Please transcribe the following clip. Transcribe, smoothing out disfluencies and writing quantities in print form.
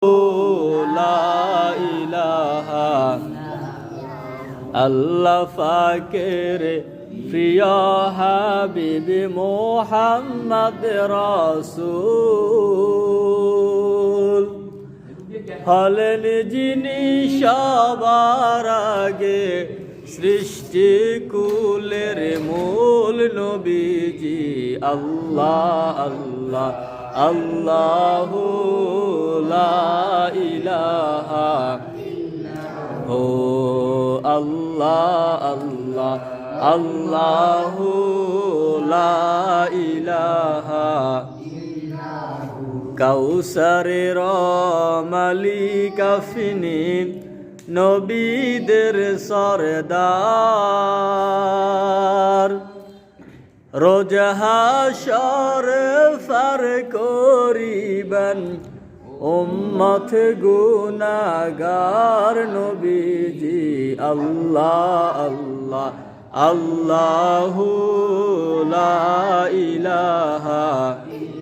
লা ইলাহা আল্লাহ পাকের প্রিয় হাবিব মুহাম্মদ রাসূল হলেন যিনি সবার আগে সৃষ্টি কুলের মূল নবীজি আল্লাহ আল্লাহ আল্লাহু লা ইলাহা ও আল্লাহ আল্লাহ আল্লাহু লা ইলাহা কাউসারের মালিক আপনি নবীদের সরদার রোজ হাশর ফার করিবেন উম্মত গুনাহগার নবীজি আল্লাহ আল্লাহ আল্লাহু লা ইলাহা